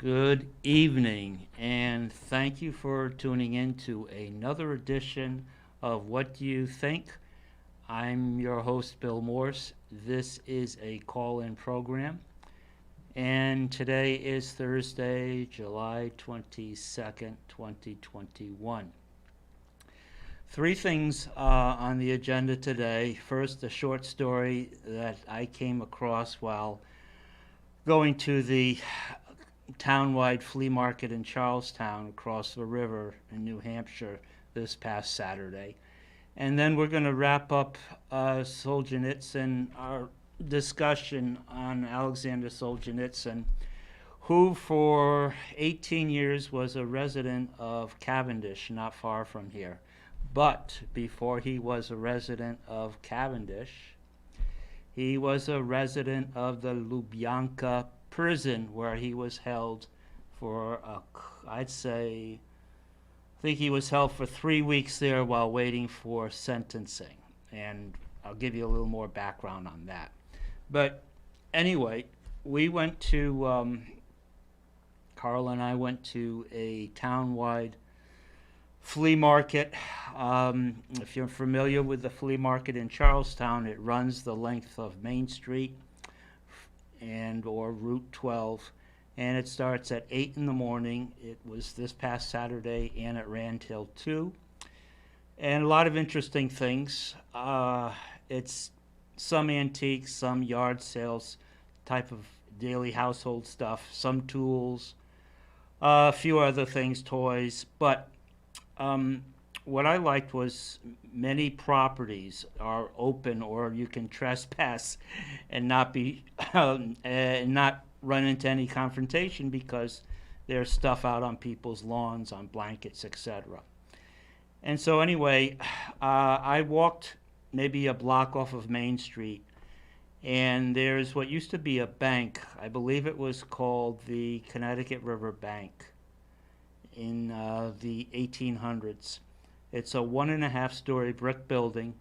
Good evening, and thank you for tuning in to another edition of What Do You Think? I'm your host, Bill Morse. This is a call-in program, and today is Thursday, July 22nd, 2021. Three things on the agenda today. First, a short story that I came across while going to the townwide flea market in Charlestown across the river in New Hampshire this past Saturday. And then we're going to wrap up Solzhenitsyn, our discussion on Alexander Solzhenitsyn, who for 18 years was a resident of Cavendish, not far from here. But before he was a resident of Cavendish, he was a resident of the Lubyanka prison, where he was held for, I think he was held for 3 weeks there while waiting for sentencing. And I'll give you a little more background on that. But anyway, Carl and I went to a townwide flea market. If you're familiar with the flea market in Charlestown, it runs the length of Main Street or Route 12, and it starts at 8 in the morning. It was this past Saturday, and it ran till 2. And a lot of interesting things. It's some antiques, some yard sales, type of daily household stuff, some tools, a few other things, toys. But what I liked was many properties are open, or you can trespass and not run into any confrontation because there's stuff out on people's lawns, on blankets, etc. And so anyway, I walked maybe a block off of Main Street, and there's what used to be a bank. I believe it was called the Connecticut River Bank in the 1800s. It's a 1.5-story brick building.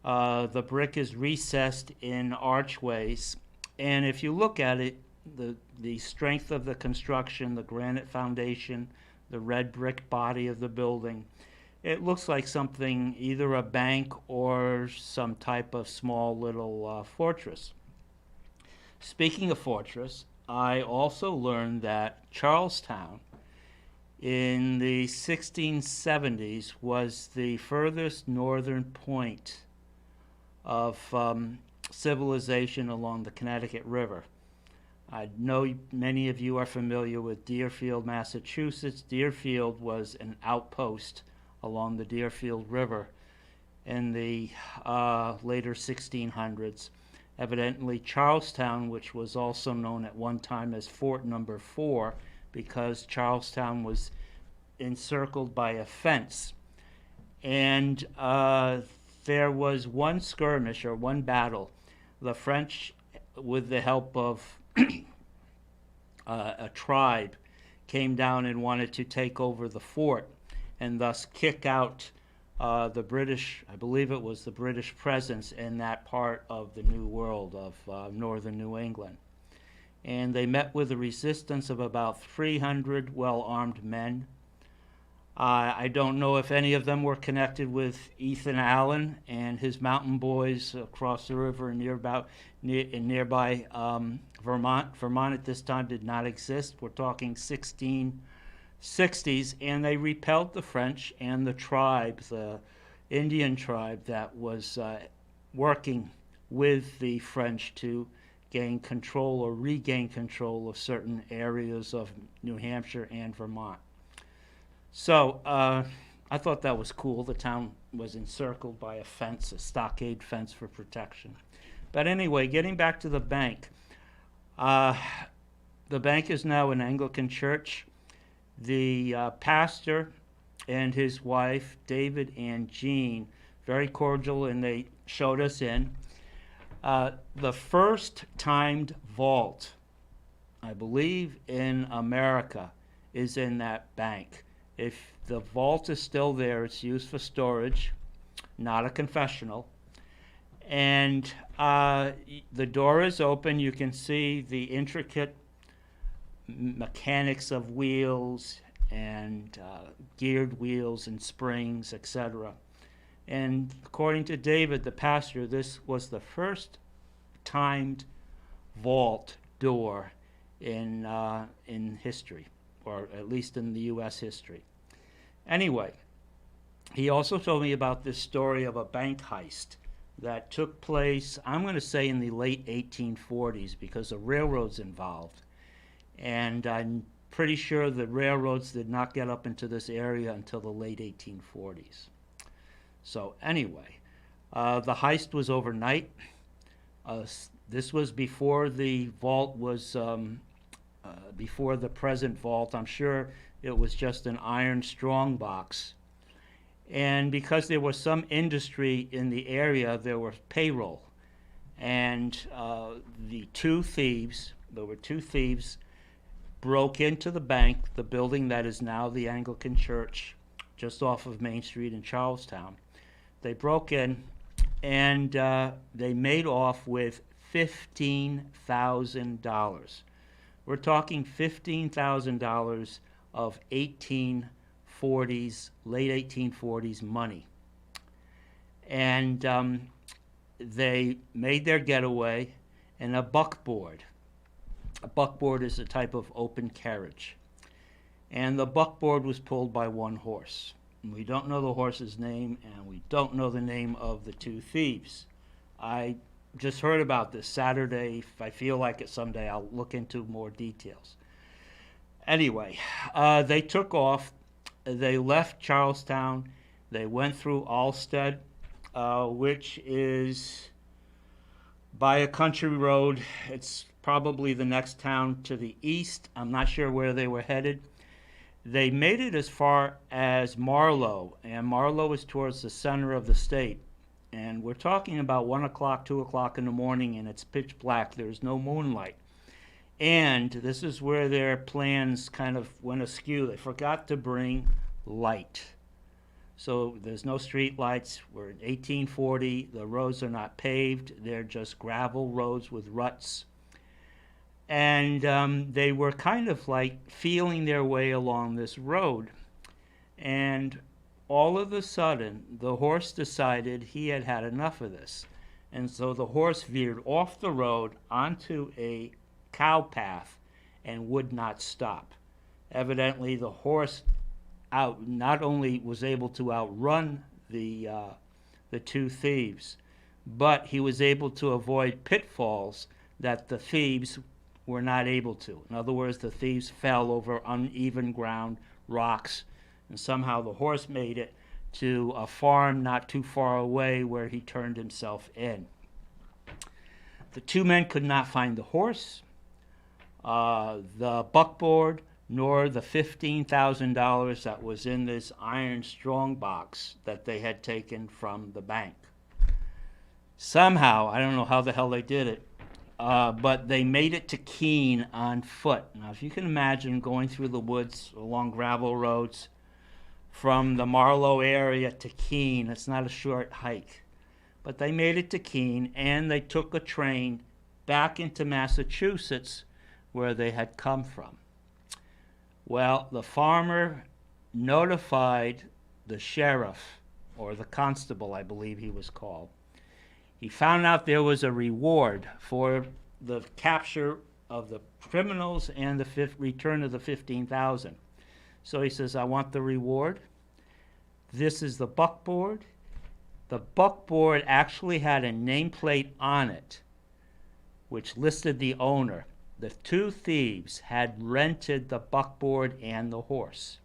The brick is recessed in archways, and if you look at it, the strength of the construction, the granite foundation, the red brick body of the building, it looks like something, either a bank or some type of small little fortress. Speaking of fortress, I also learned that Charlestown in the 1670s was the furthest northern point of civilization along the Connecticut River. I know many of you are familiar with Deerfield, Massachusetts. Deerfield was an outpost along the Deerfield River in the later 1600s. Evidently, Charlestown, which was also known at one time as Fort Number 4, because Charlestown was encircled by a fence. And there was one skirmish, or one battle. The French, with the help of a tribe, came down and wanted to take over the fort and thus kick out the British, I believe it was the British presence in that part of the New World of northern New England. And they met with a resistance of about 300 well-armed men. I don't know if any of them were connected with Ethan Allen and his mountain boys across the river in nearby Vermont. Vermont at this time did not exist. We're talking 1660s, and they repelled the French and the tribe, the Indian tribe that was working with the French to gain control or regain control of certain areas of New Hampshire and Vermont. So I thought that was cool. The town was encircled by a fence, a stockade fence for protection. But anyway, getting back to the bank. The bank is now an Anglican church. The pastor and his wife, David and Jean, very cordial, and they showed us in. The first timed vault, I believe, in America is in that bank. If the vault is still there, it's used for storage, not a confessional. And the door is open. You can see the intricate mechanics of wheels and geared wheels and springs, etc. And according to David, the pastor, this was the first timed vault door in history, or at least in the U.S. history. Anyway, he also told me about this story of a bank heist that took place, I'm going to say in the late 1840s, because the railroad's involved. And I'm pretty sure the railroads did not get up into this area until the late 1840s. So anyway, the heist was overnight. This was before the vault was, before the present vault. I'm sure it was just an iron strong box. And because there was some industry in the area, there was payroll. And there were two thieves, broke into the bank, the building that is now the Anglican Church, just off of Main Street in Charlestown. They broke in and they made off with $15,000. We're talking $15,000 of late 1840s money. And they made their getaway in a buckboard. A buckboard is a type of open carriage. And the buckboard was pulled by one horse. And we don't know the horse's name, and we don't know the name of the two thieves. I just heard about this Saturday. If I feel like it someday, I'll look into more details. Anyway, they took off. They left Charlestown. They went through Alstead, which is by a country road. It's probably the next town to the east. I'm not sure where they were headed. They made it as far as Marlow, and Marlow is towards the center of the state. And we're talking about 1 o'clock, 2 o'clock in the morning, and it's pitch black. There's no moonlight. And this is where their plans kind of went askew. They forgot to bring light. So there's no street lights. We're in 1840. The roads are not paved. They're just gravel roads with ruts. And they were kind of like feeling their way along this road. And all of a sudden, the horse decided he had had enough of this. And so the horse veered off the road onto a cow path and would not stop. Evidently, the horse not only was able to outrun the two thieves, but he was able to avoid pitfalls that the thieves were not able to. In other words, the thieves fell over uneven ground, rocks, and somehow the horse made it to a farm not too far away where he turned himself in. The two men could not find the horse, the buckboard, nor the $15,000 that was in this iron strong box that they had taken from the bank. Somehow, I don't know how the hell they did it, but they made it to Keene on foot. Now, if you can imagine going through the woods along gravel roads from the Marlow area to Keene, it's not a short hike. But they made it to Keene, and they took a train back into Massachusetts where they had come from. Well, the farmer notified the sheriff, or the constable, I believe he was called. He found out there was a reward for the capture of the criminals and the return of the $15,000. So he says, I want the reward. This is the buckboard. The buckboard actually had a nameplate on it, which listed the owner. The two thieves had rented the buckboard and the horse.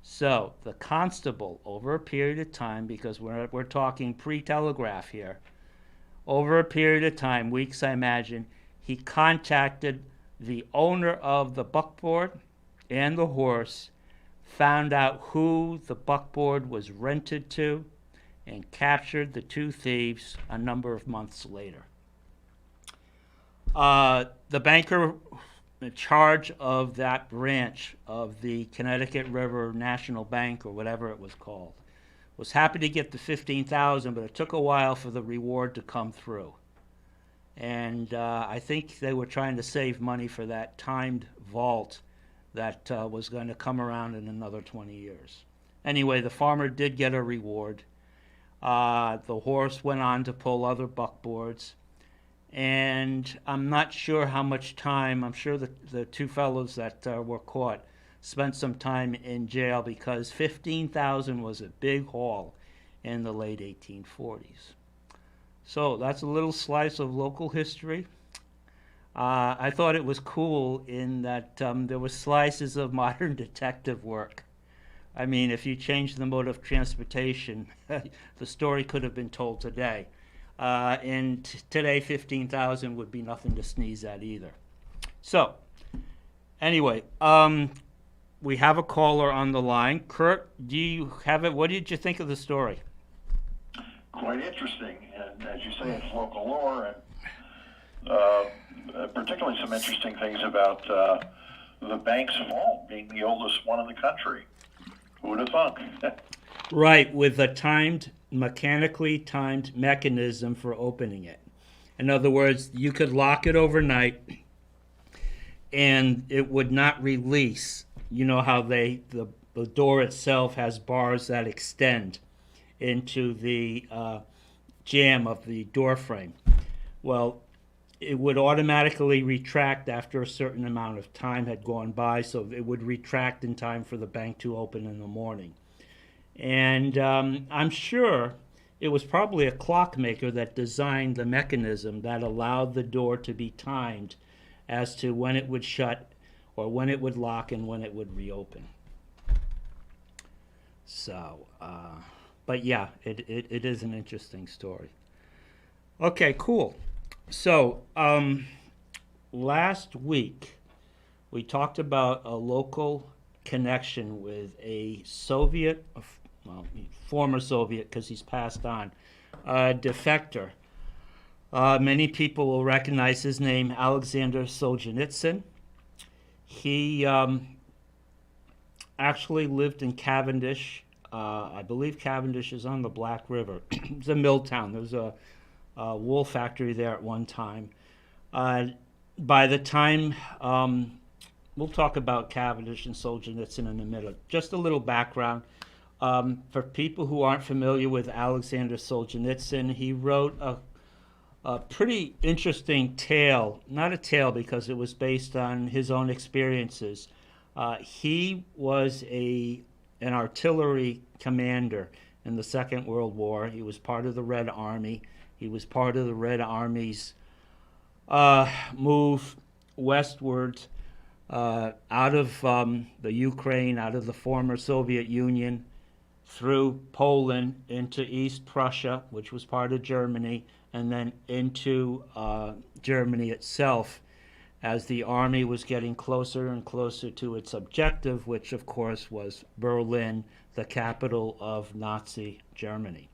So the constable, over a period of time, because we're talking pre-telegraph here, over a period of time, weeks I imagine, he contacted the owner of the buckboard and the horse, found out who the buckboard was rented to, and captured the two thieves a number of months later. The banker in charge of that branch of the Connecticut River National Bank, or whatever it was called, was happy to get the $15,000, but it took a while for the reward to come through. And I think they were trying to save money for that timed vault that was going to come around in another 20 years. Anyway, the farmer did get a reward. The horse went on to pull other buckboards. And I'm not sure how much time. I'm sure the two fellows that were caught spent some time in jail because 15,000 was a big haul in the late 1840s. So that's a little slice of local history. I thought it was cool in that there were slices of modern detective work. I mean, if you change the mode of transportation, the story could have been told today. And today, 15,000 would be nothing to sneeze at either. So, anyway, we have a caller on the line. Kurt, do you have it? What did you think of the story? Quite interesting, and as you say, it's local lore, and particularly some interesting things about the bank's vault being the oldest one in the country. Who would have thunk? Right, with a mechanically timed mechanism for opening it. In other words, you could lock it overnight and it would not release. You know how the door itself has bars that extend into the jamb of the door frame. Well, it would automatically retract after a certain amount of time had gone by, so it would retract in time for the bank to open in the morning. And I'm sure it was probably a clockmaker that designed the mechanism that allowed the door to be timed as to when it would shut or when it would lock and when it would reopen. So, but yeah, it is an interesting story. Okay, cool. So, last week we talked about a local connection with a Soviet, well, former Soviet because he's passed on, defector. Many people will recognize his name, Alexander Solzhenitsyn. He actually lived in Cavendish. I believe Cavendish is on the Black River. It's a mill town. There was a wool factory there at one time. By the time, we'll talk about Cavendish and Solzhenitsyn in a minute. Just a little background. For people who aren't familiar with Alexander Solzhenitsyn, he wrote a pretty interesting tale. Not a tale because it was based on his own experiences. He was an artillery commander in the Second World War. He was part of the Red Army. He was part of the Red Army's move westward out of the Ukraine, out of the former Soviet Union, through Poland into East Prussia, which was part of Germany, and then into Germany itself as the army was getting closer and closer to its objective, which of course was Berlin, the capital of Nazi Germany.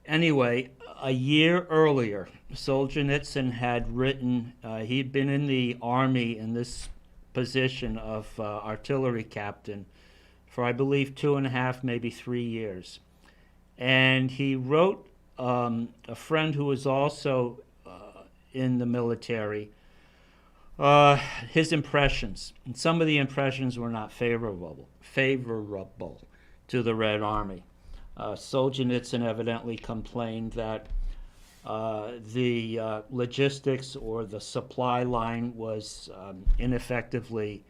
Anyway, a year earlier, Solzhenitsyn had written, he'd been in the army in this position of artillery captain for, I believe, 2.5, maybe 3 years. And he wrote a friend who was also in the military his impressions. And some of the impressions were not favorable to the Red Army. Solzhenitsyn evidently complained that the logistics or the supply line was ineffectively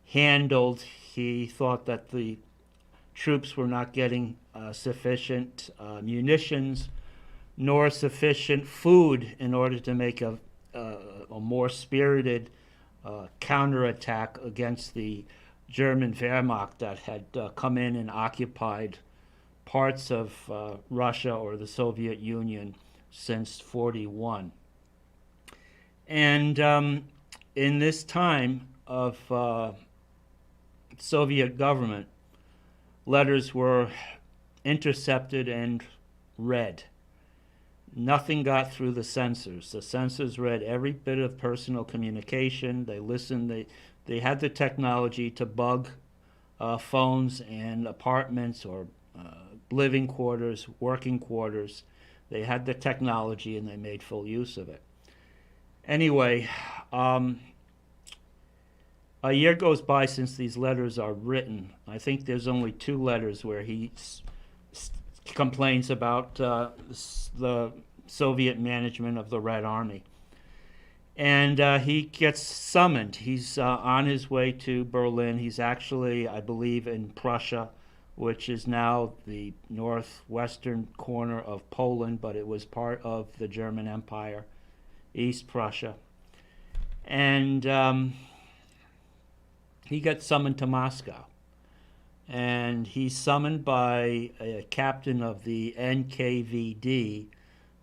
handled. He thought that the troops were not getting sufficient munitions nor sufficient food in order to make a more spirited counterattack against the German Wehrmacht that had come in and occupied parts of Russia or the Soviet Union since 1941. And in this time of Soviet government, letters were intercepted and read. Nothing got through the censors. The censors read every bit of personal communication. They listened. They had the technology to bug phones and apartments or living quarters, working quarters. They had the technology and they made full use of it. Anyway, a year goes by since these letters are written. I think there's only 2 letters where he complains about the Soviet management of the Red Army. And he gets summoned. He's on his way to Berlin. He's actually, I believe, in Prussia, which is now the northwestern corner of Poland, but it was part of the German Empire, East Prussia. And he gets summoned to Moscow. And he's summoned by a captain of the NKVD,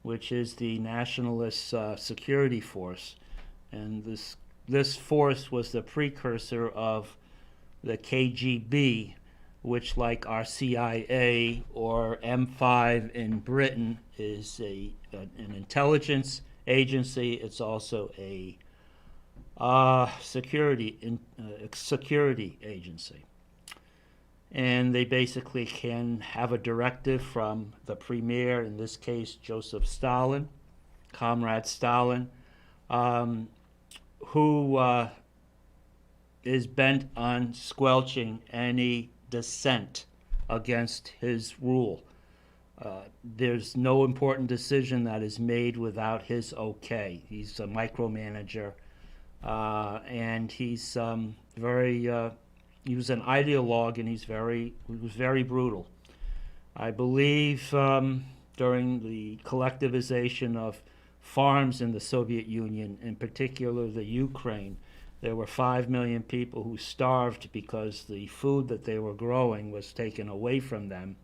which is the Nationalist Security Force. And this force was the precursor of the KGB, which, like our CIA or M5 in Britain, is an intelligence agency. It's also a security agency. And they basically can have a directive from the premier, in this case Joseph Stalin, Comrade Stalin, who is bent on squelching any dissent against his rule. There's no important decision that is made without his okay. He's a micromanager, and he's he was an ideologue, and he was very brutal. I believe during the collectivization of farms in the Soviet Union, in particular the Ukraine, there were 5 million people who starved because the food that they were growing was taken away from them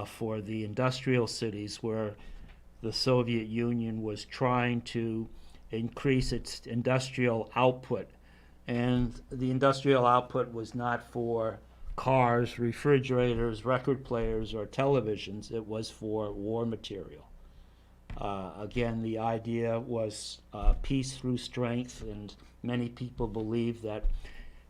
for the industrial cities where the Soviet Union was trying to increase its industrial output. And the industrial output was not for cars, refrigerators, record players, or televisions. It was for war material. Again, the idea was peace through strength, and many people believe that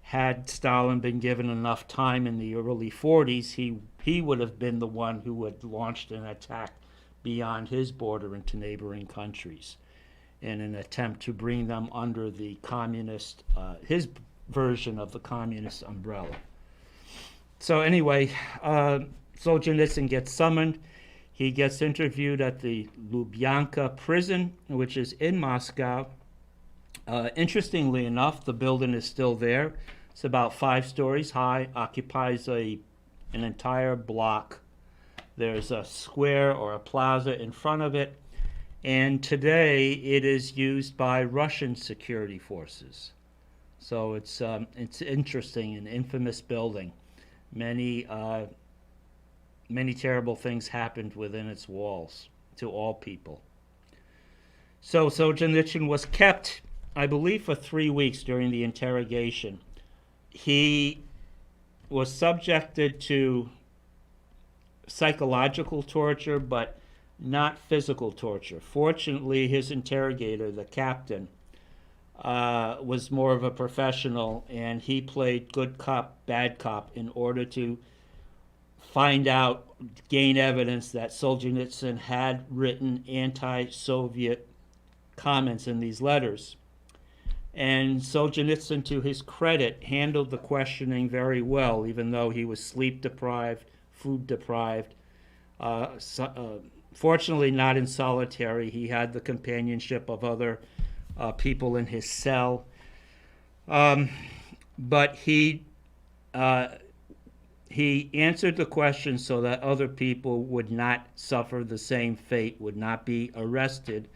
had Stalin been given enough time in the early 40s, he would have been the one who had launched an attack beyond his border into neighboring countries in an attempt to bring them under the communist, his version of the communist umbrella. So anyway, Solzhenitsyn gets summoned. He gets interviewed at the Lubyanka prison, which is in Moscow. Interestingly enough, the building is still there. It's about 5 stories high, occupies an entire block. There's a square or a plaza in front of it. And today it is used by Russian security forces. So it's interesting, an infamous building. Many terrible things happened within its walls to all people. So Solzhenitsyn was kept, I believe, for 3 weeks during the interrogation. He was subjected to psychological torture, but not physical torture. Fortunately, his interrogator, the captain, was more of a professional, and he played good cop, bad cop in order to find out, gain evidence that Solzhenitsyn had written anti-Soviet comments in these letters. And Solzhenitsyn, to his credit, handled the questioning very well, even though he was sleep deprived, food deprived. Fortunately, not in solitary. He had the companionship of other people in his cell. But he answered the question so that other people would not suffer the same fate, would not be arrested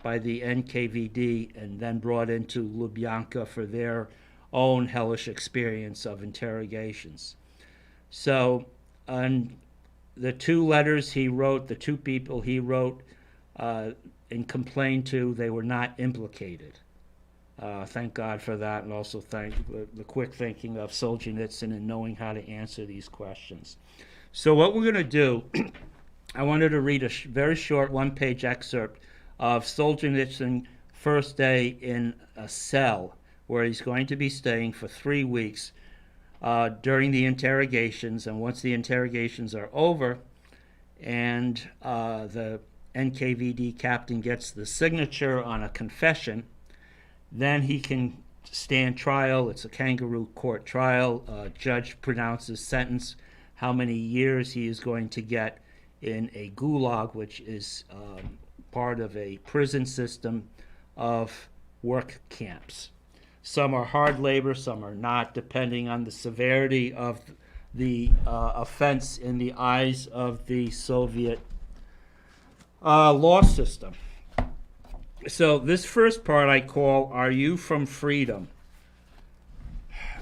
by the NKVD and then brought into Lubyanka for their own hellish experience of interrogations. So, the 2 letters he wrote, the 2 people he wrote and complained to, they were not implicated. Thank God for that, and also thank the quick thinking of Solzhenitsyn and knowing how to answer these questions. So what we're going to do, I wanted to read a very short 1-page excerpt of Solzhenitsyn's first day in a cell where he's going to be staying for 3 weeks during the interrogations. And once the interrogations are over and the NKVD captain gets the signature on a confession, then he can stand trial. It's a kangaroo court trial. Judge pronounces sentence, how many years he is going to get in a gulag, which is part of a prison system of work camps. Some are hard labor, some are not, depending on the severity of the offense in the eyes of the Soviet law system. So this first part I call, Are You From Freedom?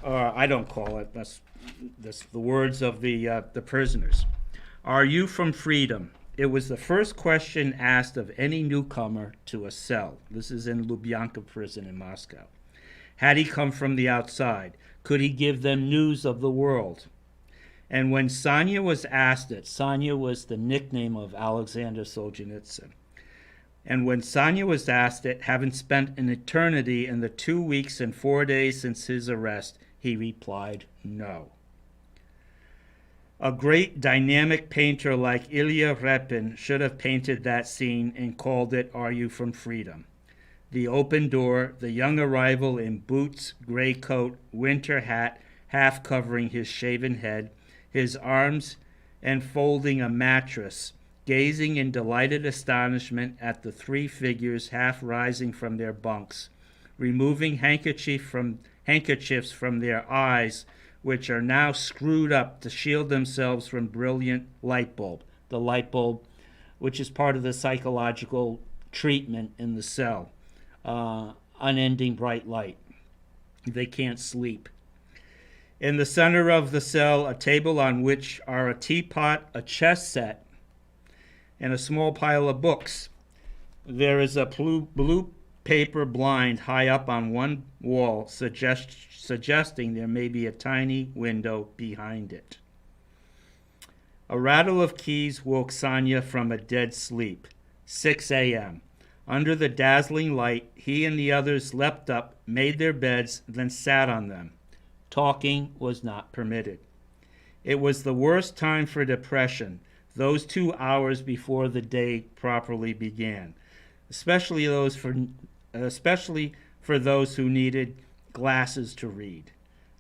I don't call it, that's the words of the prisoners. Are you from freedom? It was the first question asked of any newcomer to a cell. This is in Lubyanka prison in Moscow. Had he come from the outside? Could he give them news of the world? And when Sonya was asked it, Sonya was the nickname of Alexander Solzhenitsyn. And when Sonya was asked it, having spent an eternity in the 2 weeks and 4 days since his arrest, he replied, no. A great dynamic painter like Ilya Repin should have painted that scene and called it Are You From Freedom? The open door, the young arrival in boots, gray coat, winter hat, half covering his shaven head, his arms enfolding a mattress, gazing in delighted astonishment at the three figures half rising from their bunks, removing handkerchiefs from their eyes, which are now screwed up to shield themselves from brilliant light bulb. The light bulb, which is part of the psychological treatment in the cell. Unending bright light. They can't sleep. In the center of the cell, a table on which are a teapot, a chess set, and a small pile of books. There is a blue paper blind high up on one wall, suggesting there may be a tiny window behind it. A rattle of keys woke Sonya from a dead sleep. 6 a.m. Under the dazzling light, he and the others leapt up, made their beds, then sat on them. Talking was not permitted. It was the worst time for depression, those 2 hours before the day properly began, especially for those who needed glasses to read.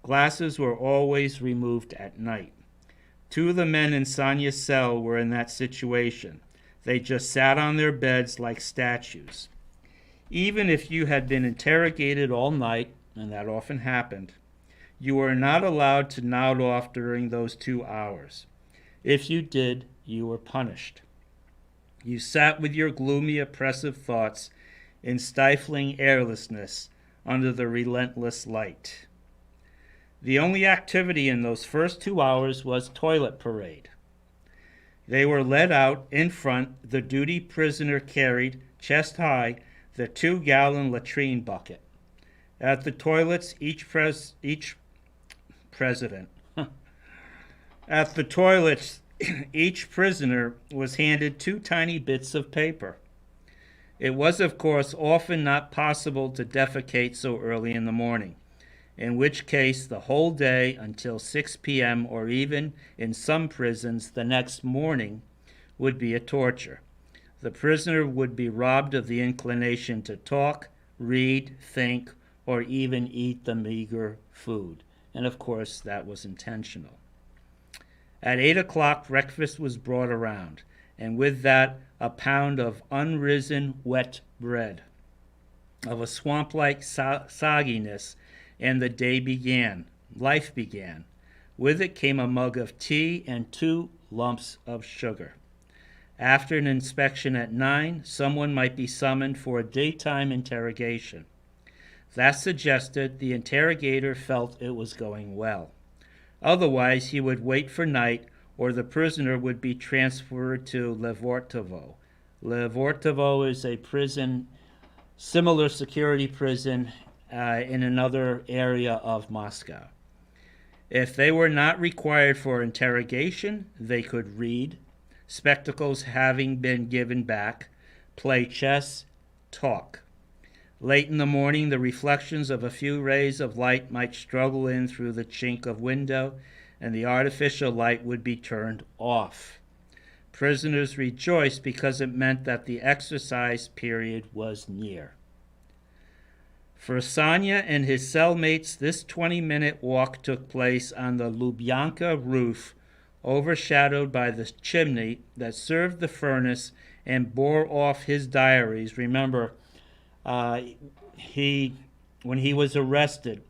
Glasses were always removed at night. 2 of the men in Sonya's cell were in that situation. They just sat on their beds like statues. Even if you had been interrogated all night, and that often happened, you were not allowed to nod off during those 2 hours. If you did, you were punished. You sat with your gloomy, oppressive thoughts in stifling airlessness under the relentless light. The only activity in those first 2 hours was toilet parade. They were led out in front. The duty prisoner carried, chest high, the 2-gallon latrine bucket. At the toilets, each prisoner was handed 2 tiny bits of paper. It was, of course, often not possible to defecate so early in the morning, in which case the whole day until 6 p.m. or even, in some prisons, the next morning would be a torture. The prisoner would be robbed of the inclination to talk, read, think, or even eat the meager food. And of course, that was intentional. At 8 o'clock, breakfast was brought around, and with that, a pound of unrisen wet bread, of a swamp-like sogginess, and the day began. Life began. With it came a mug of tea and 2 lumps of sugar. After an inspection at 9, someone might be summoned for a daytime interrogation. That suggested the interrogator felt it was going well. Otherwise, he would wait for night, or the prisoner would be transferred to Levortovo. Levortovo is a prison, similar security prison in another area of Moscow. If they were not required for interrogation, they could read, spectacles having been given back, play chess, talk. Late in the morning, the reflections of a few rays of light might struggle in through the chink of window, and the artificial light would be turned off. Prisoners rejoiced because it meant that the exercise period was near. For Sanya and his cellmates, this 20-minute walk took place on the Lubyanka roof, overshadowed by the chimney that served the furnace and bore off his diaries. Remember, when he was arrested,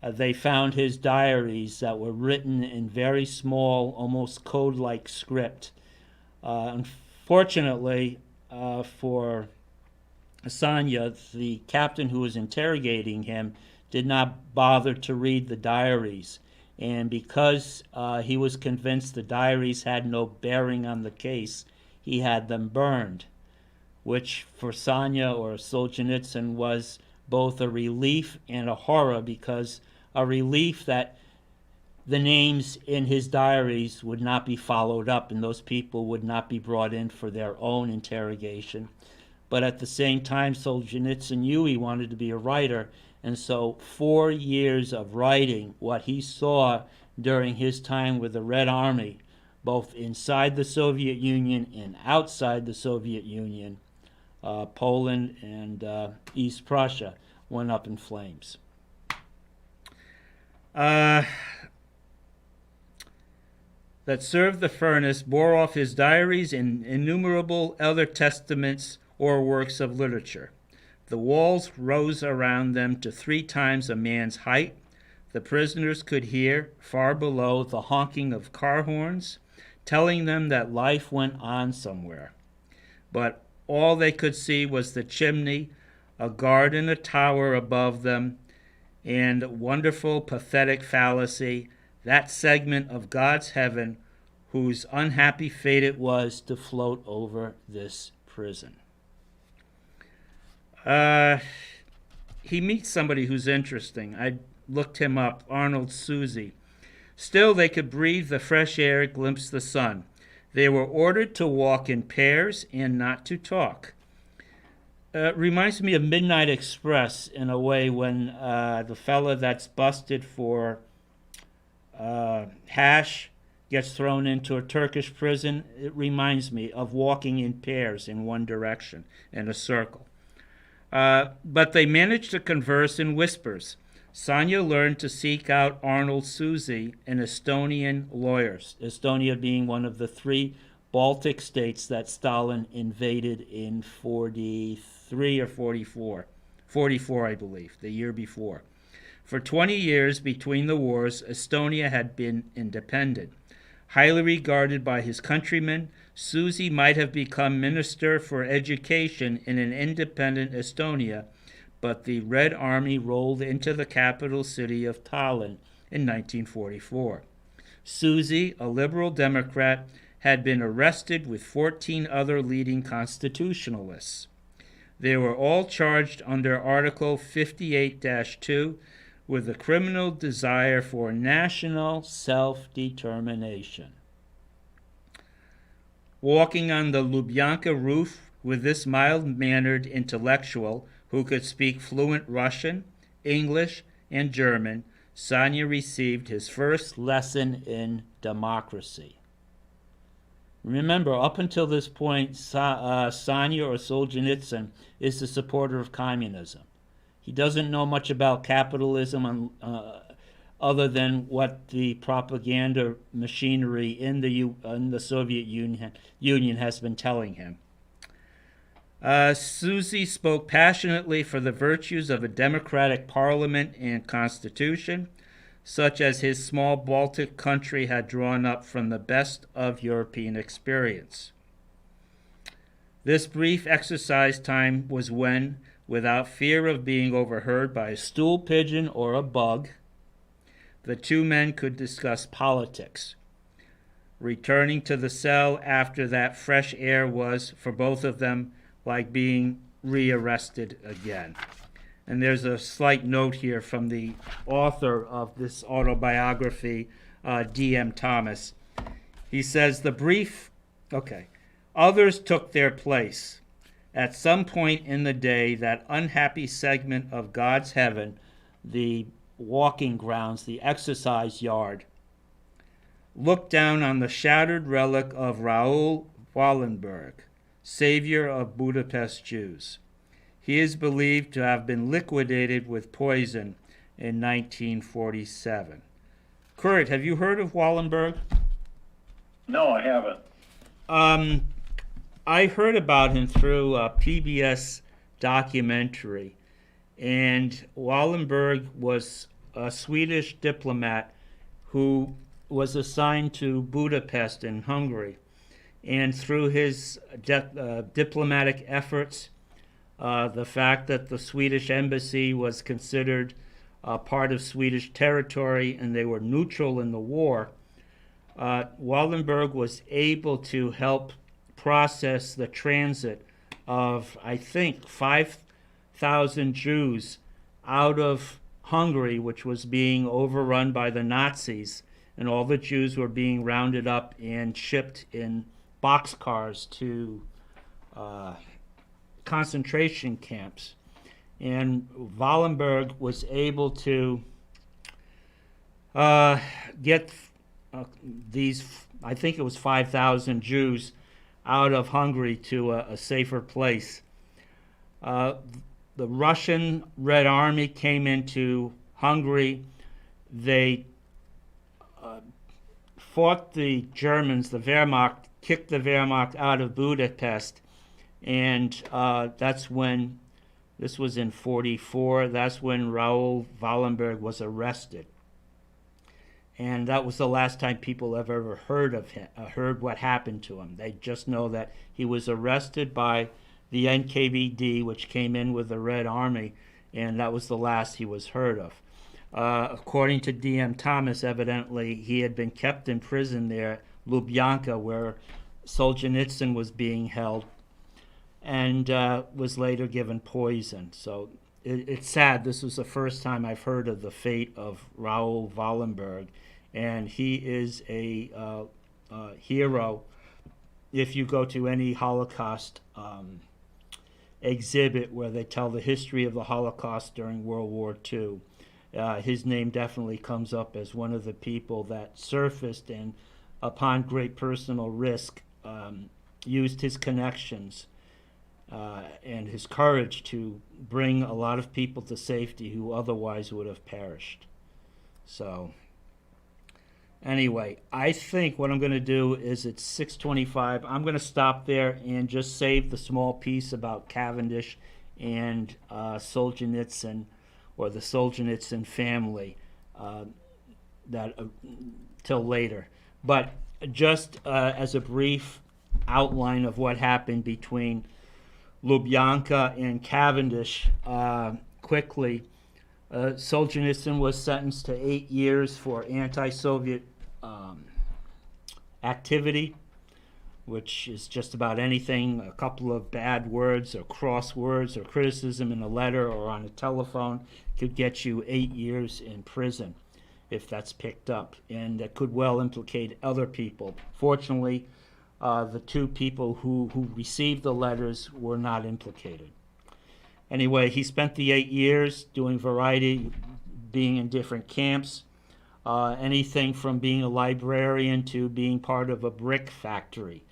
they found his diaries that were written in very small, almost code-like script. Unfortunately for Sanya, the captain who was interrogating him did not bother to read the diaries. And because he was convinced the diaries had no bearing on the case, he had them burned, which for Sanya or Solzhenitsyn was both a relief and a horror, because a relief that the names in his diaries would not be followed up and those people would not be brought in for their own interrogation. But at the same time, Solzhenitsyn knew he wanted to be a writer, and so 4 years of writing what he saw during his time with the Red Army, both inside the Soviet Union and outside the Soviet Union, Poland and East Prussia, went up in flames. That served the furnace bore off his diaries and innumerable other testaments or works of literature. The walls rose around them to 3 times a man's height. The prisoners could hear, far below, the honking of car horns, telling them that life went on somewhere. But all they could see was the chimney, a guard in a tower above them, and wonderful, pathetic fallacy, that segment of God's heaven whose unhappy fate it was to float over this prison. He meets somebody who's interesting. I looked him up, Arnold Suzy. Still, they could breathe the fresh air, glimpse the sun. They were ordered to walk in pairs and not to talk. Reminds me of Midnight Express in a way, when the fella that's busted for hash gets thrown into a Turkish prison. It reminds me of walking in pairs in one direction, in a circle. But they managed to converse in whispers. Sanya learned to seek out Arnold Suzy, an Estonian lawyer, Estonia being one of the 3 Baltic states that Stalin invaded in 43 or 44. 44, I believe, the year before. For 20 years between the wars, Estonia had been independent. Highly regarded by his countrymen, Suzy might have become Minister for Education in an independent Estonia, but the Red Army rolled into the capital city of Tallinn in 1944. Suzy, a liberal Democrat, had been arrested with 14 other leading constitutionalists. They were all charged under Article 58-2 with a criminal desire for national self-determination. Walking on the Lubyanka roof with this mild-mannered intellectual who could speak fluent Russian, English, and German, Sanya received his first lesson in democracy. Remember, up until this point, Sanya or Solzhenitsyn is the supporter of communism. He doesn't know much about capitalism other than what the propaganda machinery in the Soviet Union has been telling him. Suzy spoke passionately for the virtues of a democratic parliament and constitution, such as his small Baltic country had drawn up from the best of European experience. This brief exercise time was when, without fear of being overheard by a stool pigeon or a bug, the 2 men could discuss politics. Returning to the cell after that fresh air was, for both of them, like being rearrested again. And there's a slight note here from the author of this autobiography, D.M. Thomas. He says, others took their place. At some point in the day, that unhappy segment of God's heaven, the walking grounds, the exercise yard, look down on the shattered relic of Raoul Wallenberg, savior of Budapest Jews. He is believed to have been liquidated with poison in 1947. Kurt, have you heard of Wallenberg? No, I haven't. I heard about him through a PBS documentary, and Wallenberg was a Swedish diplomat who was assigned to Budapest in Hungary. And through his diplomatic efforts, the fact that the Swedish embassy was considered part of Swedish territory and they were neutral in the war, Wallenberg was able to help process the transit of, I think, 5,000 Jews out of Hungary, which was being overrun by the Nazis, and all the Jews were being rounded up and shipped in boxcars to concentration camps. And Wallenberg was able to get these, I think it was 5,000 Jews, out of Hungary to a safer place. The Russian Red Army came into Hungary. They fought the Germans, the Wehrmacht, kicked the Wehrmacht out of Budapest, and that's when, this was in 1944, that's when Raoul Wallenberg was arrested. And that was the last time people have ever heard of him, heard what happened to him. They just know that he was arrested by the NKVD, which came in with the Red Army, and that was the last he was heard of. According to D.M. Thomas, evidently, he had been kept in prison there, Lubyanka, where Solzhenitsyn was being held, and was later given poison. So it's sad. This was the first time I've heard of the fate of Raoul Wallenberg, and he is a hero. If you go to any Holocaust exhibit where they tell the history of the Holocaust during World War II, his name definitely comes up as one of the people that surfaced and, upon great personal risk, used his connections and his courage to bring a lot of people to safety who otherwise would have perished. So anyway, I think what I'm going to do is, it's 6:25. I'm going to stop there and just save the small piece about Cavendish and Solzhenitsyn, or the Solzhenitsyn family, till later. But just as a brief outline of what happened between Lubyanka and Cavendish, quickly, Solzhenitsyn was sentenced to 8 years for anti-Soviet activity, which is just about anything. A couple of bad words or cross words or criticism in a letter or on a telephone could get you 8 years in prison if that's picked up, and that could well implicate other people. Fortunately, the two people who received the letters were not implicated. Anyway, he spent the 8 years doing variety, being in different camps, anything from being a librarian to being part of a brick factory.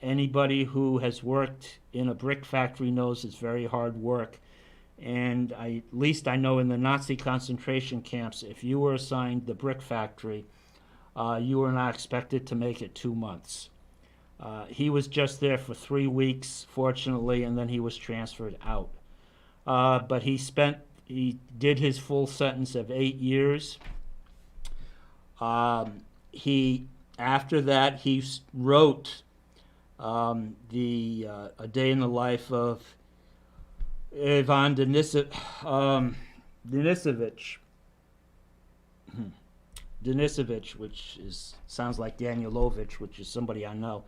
Anybody who has worked in a brick factory knows it's very hard work. And at least I know in the Nazi concentration camps, if you were assigned the brick factory, you were not expected to make it 2 months. He was just there for 3 weeks, fortunately, and then he was transferred out. But he did his full sentence of 8 years. After that, he wrote A Day in the Life of Ivan Denisovich, which sounds like Danielovich, which is somebody I know.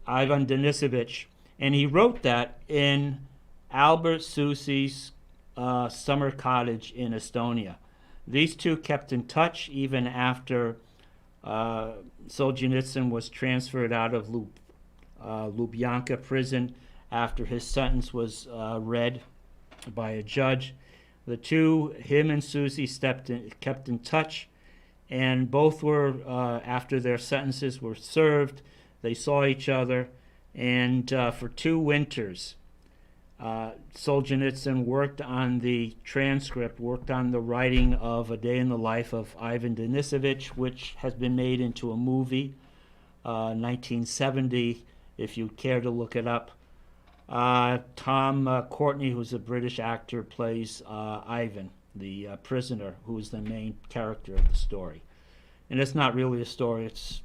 Ivan Denisovich, and he wrote that in Albert Susi's summer cottage in Estonia. These two kept in touch even after Solzhenitsyn was transferred out of Lubyanka prison after his sentence was read by a judge. The two, him and Susi, kept in touch, and both were, after their sentences were served, they saw each other, and for 2 winters, Solzhenitsyn worked on the transcript, worked on the writing of A Day in the Life of Ivan Denisovich, which has been made into a movie, 1970, if you care to look it up. Tom Courtenay, who's a British actor, plays Ivan, the prisoner, who is the main character of the story. And it's not really a story, it's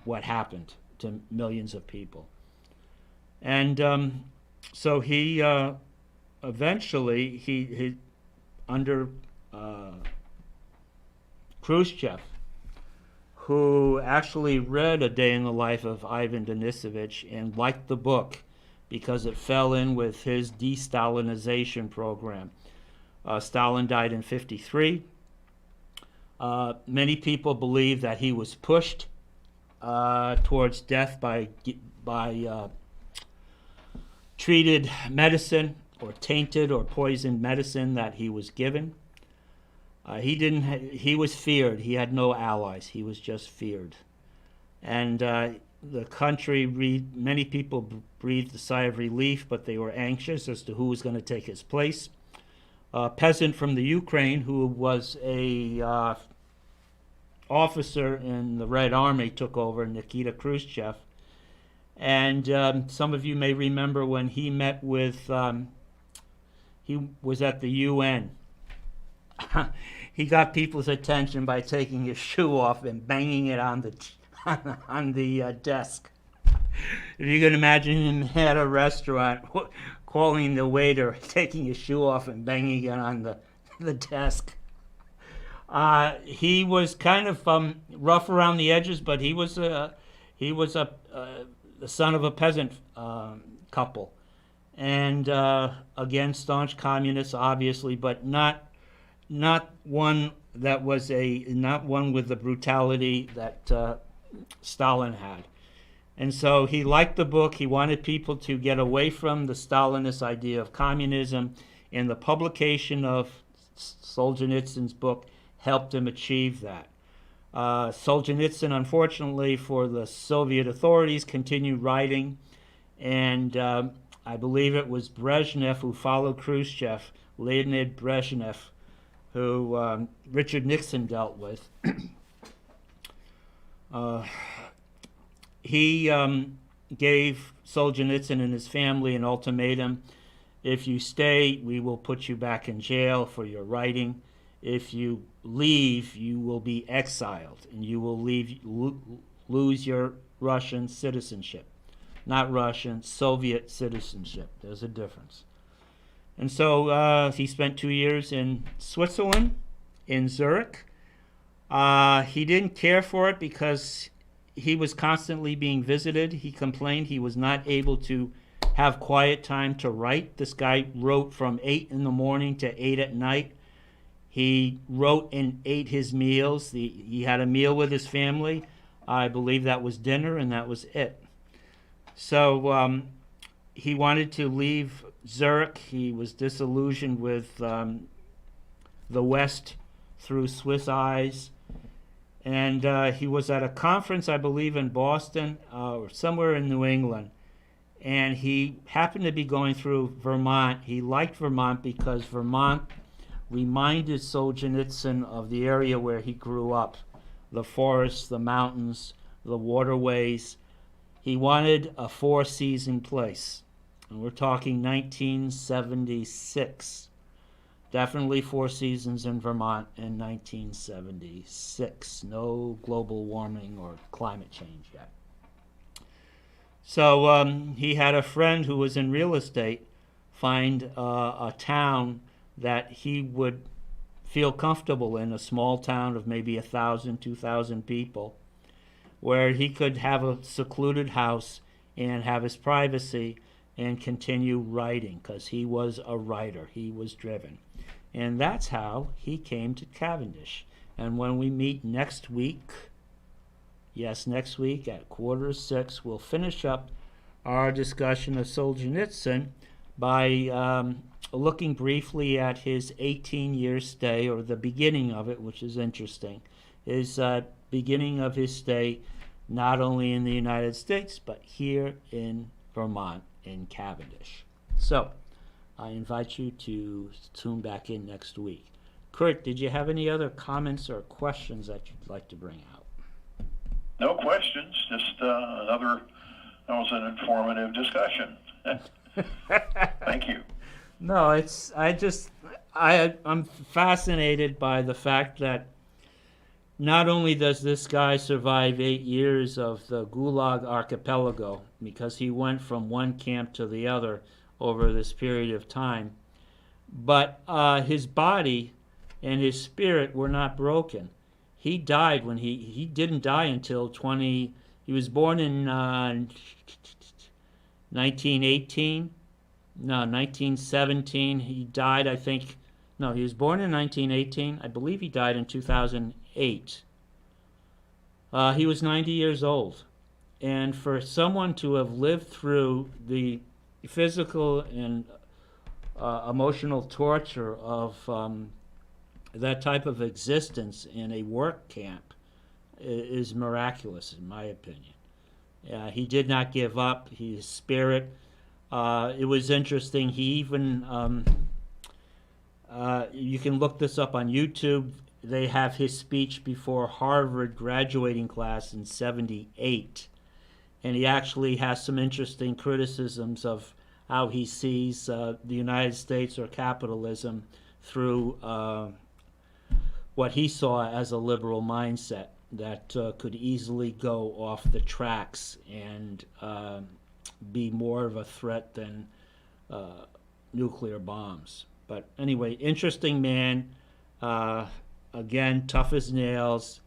what happened to millions of people. And so he eventually, he under Khrushchev, who actually read A Day in the Life of Ivan Denisovich and liked the book because it fell in with his de-Stalinization program. Stalin died in 1953. Many people believe that he was pushed towards death by treated medicine or tainted or poisoned medicine that he was given. He was feared. He had no allies. He was just feared. And the country, many people breathed a sigh of relief, but they were anxious as to who was going to take his place. A peasant from the Ukraine who was a officer in the Red Army took over, Nikita Khrushchev. And some of you may remember when he met with, he was at the UN. He got people's attention by taking his shoe off and banging it on the desk. If you can imagine him at a restaurant calling the waiter, taking his shoe off and banging it on the desk. He was kind of rough around the edges, but he was the son of a peasant couple, and again staunch communist, obviously, but not one that was not one with the brutality that Stalin had. And so he liked the book. He wanted people to get away from the Stalinist idea of communism, and the publication of Solzhenitsyn's book helped him achieve that. Solzhenitsyn, unfortunately for the Soviet authorities, continued writing, and I believe it was Brezhnev who followed Khrushchev, Leonid Brezhnev, who Richard Nixon dealt with. He gave Solzhenitsyn and his family an ultimatum: if you stay, we will put you back in jail for your writing. If you leave, you will be exiled, and you will lose your Russian citizenship. Not Russian, Soviet citizenship. There's a difference. And so he spent 2 years in Switzerland, in Zurich. He didn't care for it because he was constantly being visited. He complained he was not able to have quiet time to write. This guy wrote from 8 in the morning to 8 at night. He wrote and ate his meals. He had a meal with his family. I believe that was dinner, and that was it. So he wanted to leave Zurich. He was disillusioned with the West through Swiss eyes. And he was at a conference, I believe, in Boston or somewhere in New England. And he happened to be going through Vermont. He liked Vermont because Vermont reminded Solzhenitsyn of the area where he grew up, the forests, the mountains, the waterways. He wanted a 4-season place, and we're talking 1976. Definitely 4 seasons in Vermont in 1976. No global warming or climate change yet. So he had a friend who was in real estate find a town that he would feel comfortable in, a small town of maybe 1,000, 2,000 people, where he could have a secluded house and have his privacy and continue writing, because he was a writer. He was driven. And that's how he came to Cavendish. And when we meet next week, yes, next week at 5:45, we'll finish up our discussion of Solzhenitsyn by looking briefly at his 18-year stay, or the beginning of it, which is interesting. his beginning of his stay not only in the United States, but here in Vermont, in Cavendish. So, I invite you to tune back in next week. Kurt, did you have any other comments or questions that you'd like to bring out? No questions, just that was an informative discussion. Thank you. No, I'm fascinated by the fact that not only does this guy survive 8 years of the Gulag Archipelago, because he went from one camp to the other over this period of time, but his body and his spirit were not broken. He died when he didn't die until he was born in 1918. No, 1917. He died, I think. No, he was born in 1918. I believe he died in 2008. He was 90 years old. And for someone to have lived through the physical and emotional torture of that type of existence in a work camp is miraculous, in my opinion. He did not give up. His spirit. It was interesting. He even, you can look this up on YouTube. They have his speech before Harvard graduating class in '78. And he actually has some interesting criticisms of how he sees the United States or capitalism through what he saw as a liberal mindset that could easily go off the tracks and be more of a threat than nuclear bombs. But anyway, interesting man. Again, tough as nails,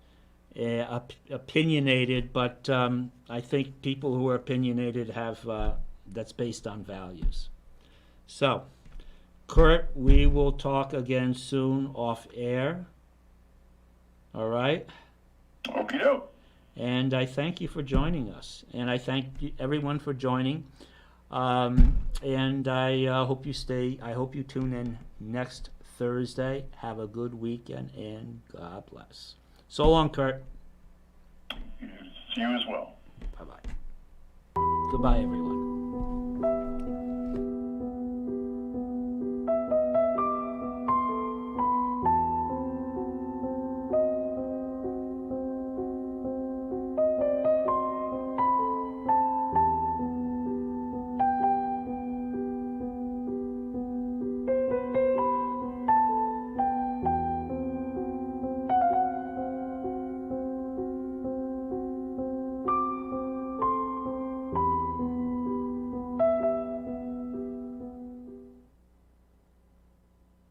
opinionated, but I think people who are opinionated have that's based on values. So, Kurt, we will talk again soon off air. All right? Okie doke. And I thank you for joining us. And I thank everyone for joining. And I hope you tune in next Thursday. Have a good weekend, and God bless. So long, Kurt. See you as well. Bye-bye. Goodbye, everyone.